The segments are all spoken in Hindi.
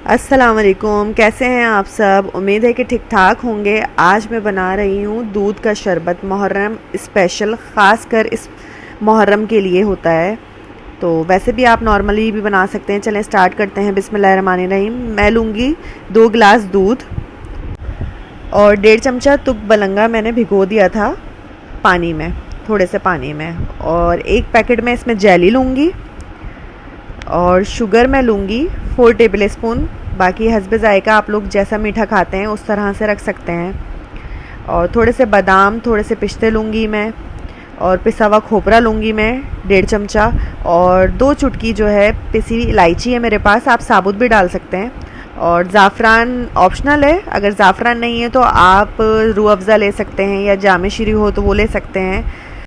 अस्सलाम वालेकुम, कैसे हैं आप सब। उम्मीद है कि ठीक ठाक होंगे। आज मैं बना रही हूँ दूध का शरबत, मुहर्रम स्पेशल, ख़ास कर इस मुहर्रम के लिए होता है। तो वैसे भी आप नॉर्मली भी बना सकते हैं। चलें स्टार्ट करते हैं। बिस्मिल्लाहिर्रहमानिर्रहीम। मैं लूँगी 2 गिलास दूध और 1.5 चमचा तुक बलंगा मैंने भिगो दिया था पानी में, थोड़े से पानी में। और 1 पैकेट में इसमें जेली लूँगी और शुगर मैं लूँगी 4 टेबल स्पून। बाकी हस्ब ज़ायका आप लोग जैसा मीठा खाते हैं उस तरह से रख सकते हैं। और थोड़े से बादाम, थोड़े से पिस्ते लूँगी मैं। और पिसा हुआ खोपरा लूँगी मैं 1.5 चमचा। और 2 चुटकी जो है पिसी इलायची है मेरे पास, आप साबुत भी डाल सकते हैं। और ज़ाफ़रान ऑप्शनल है, अगर ज़ाफ़रान नहीं है तो आप रूह अफ़ज़ा ले सकते हैं या जामे शीरी हो तो वो ले सकते हैं।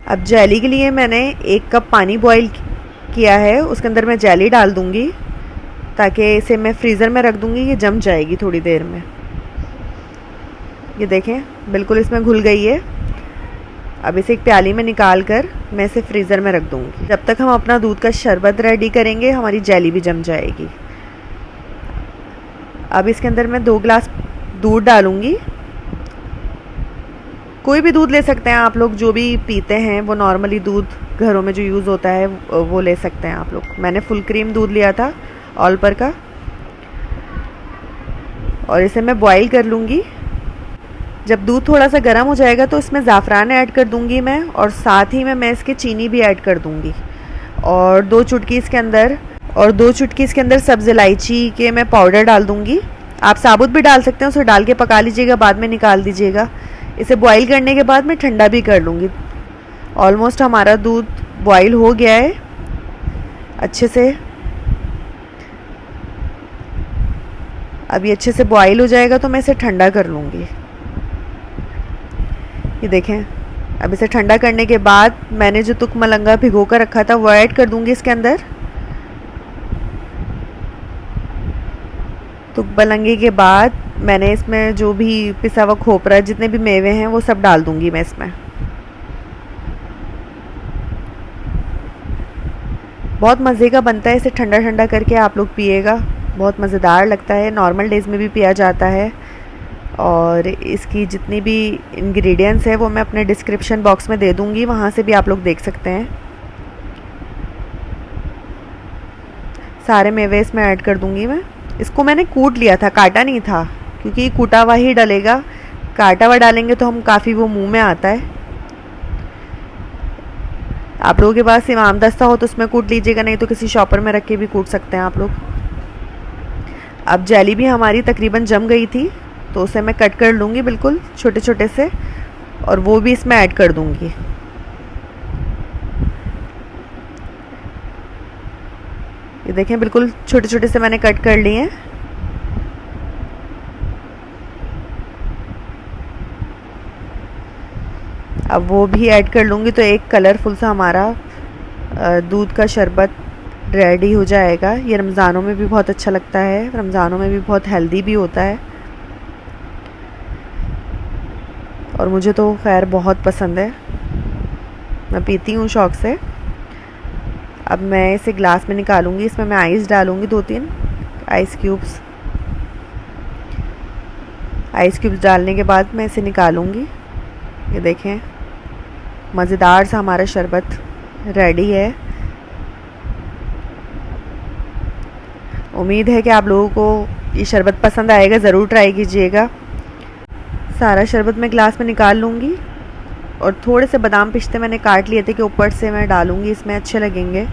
अब जेली के लिए मैंने 1 कप पानी बॉईल किया है, उसके अंदर मैं जेली डाल दूँगी ताकि इसे मैं फ्रीज़र में रख दूँगी, ये जम जाएगी थोड़ी देर में। ये देखें बिल्कुल इसमें घुल गई है। अब इसे एक प्याली में निकाल कर मैं इसे फ्रीज़र में रख दूँगी। जब तक हम अपना दूध का शरबत रेडी करेंगे हमारी जेली भी जम जाएगी। अब इसके अंदर मैं 2 गिलास दूध डालूँगी। कोई भी दूध ले सकते हैं आप लोग, जो भी पीते हैं वो नॉर्मली दूध घरों में जो यूज़ होता है वो ले सकते हैं आप लोग। मैंने फुल क्रीम दूध लिया था ऑल पर का। और इसे मैं बॉईल कर लूँगी। जब दूध थोड़ा सा गर्म हो जाएगा तो इसमें ज़ाफ़रान ऐड कर दूँगी मैं, और साथ ही में मैं इसके चीनी भी ऐड कर दूँगी। और 2 चुटकी इसके अंदर सब्ज़ इलायची के मैं पाउडर डाल दूँगी। आप साबुत भी डाल सकते हैं, उसे डाल के पका लीजिएगा, बाद में निकाल दीजिएगा। इसे बॉईल करने के बाद मैं ठंडा भी कर लूँगी। ऑलमोस्ट हमारा दूध बॉईल हो गया है अच्छे से। अब ये अच्छे से बॉईल हो जाएगा तो मैं इसे ठंडा कर लूँगी। ये देखें, अब इसे ठंडा करने के बाद मैंने जो तुक मलंगा भिगो कर रखा था वो ऐड कर दूँगी इसके अंदर। तुक मलंगे के बाद मैंने इसमें जो भी पिसा हुआ खोपरा, जितने भी मेवे हैं वो सब डाल दूँगी मैं इसमें। बहुत मज़े का बनता है, इसे ठंडा ठंडा करके आप लोग पिएगा, बहुत मज़ेदार लगता है। नॉर्मल डेज़ में भी पिया जाता है। और इसकी जितनी भी इंग्रेडिएंट्स है वो मैं अपने डिस्क्रिप्शन बॉक्स में दे दूँगी, वहाँ से भी आप लोग देख सकते हैं। सारे मेवे इसमें ऐड कर दूँगी मैं। इसको मैंने कूट लिया था, काटा नहीं था, क्योंकि कूटा हुआ ही डलेगा। काटा हुआ डालेंगे तो हम काफ़ी वो मुँह में आता है। आप लोगों के पास इमाम दस्ता हो तो उसमें कूट लीजिएगा, नहीं तो किसी शॉपर में रख के भी कूट सकते हैं आप लोग। अब जेली भी हमारी तकरीबन जम गई थी तो उसे मैं कट कर लूँगी बिल्कुल छोटे छोटे से, और वो भी इसमें ऐड कर दूँगी। ये देखें बिल्कुल छोटे छोटे से मैंने कट कर लिए हैं। अब वो भी ऐड कर लूँगी तो एक कलरफुल सा हमारा दूध का शरबत रेडी हो जाएगा। ये रमज़ानों में भी बहुत अच्छा लगता है, रमज़ानों में भी बहुत हेल्दी भी होता है, और मुझे तो खैर बहुत पसंद है, मैं पीती हूँ शौक़ से। अब मैं इसे ग्लास में निकालूंगी। इसमें मैं आइस डालूंगी 2-3 आइस क्यूब्स। आइस क्यूब्स डालने के बाद मैं इसे निकालूंगी। ये देखें मज़ेदार सा हमारा शरबत रेडी है। उम्मीद है कि आप लोगों को ये शरबत पसंद आएगा, ज़रूर ट्राई कीजिएगा। सारा शरबत मैं ग्लास में निकाल लूँगी, और थोड़े से बादाम पिस्ते मैंने काट लिए थे कि ऊपर से मैं डालूँगी, इसमें अच्छे लगेंगे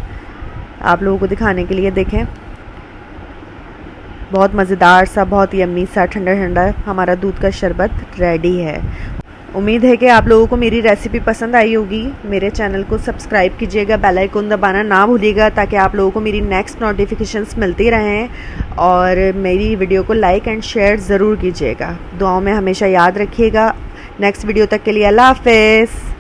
आप लोगों को दिखाने के लिए। देखें बहुत मज़ेदार सा, बहुत यम्मी सा ठंडा ठंडा हमारा दूध का शरबत रेडी है। उम्मीद है कि आप लोगों को मेरी रेसिपी पसंद आई होगी। मेरे चैनल को सब्सक्राइब कीजिएगा, बेल आइकन दबाना ना भूलिएगा ताकि आप लोगों को मेरी नेक्स्ट नोटिफिकेशंस मिलती रहें। और मेरी वीडियो को लाइक एंड शेयर ज़रूर कीजिएगा। दुआओं में हमेशा याद रखिएगा। नेक्स्ट वीडियो तक के लिए अल्लाह हाफ़िज़।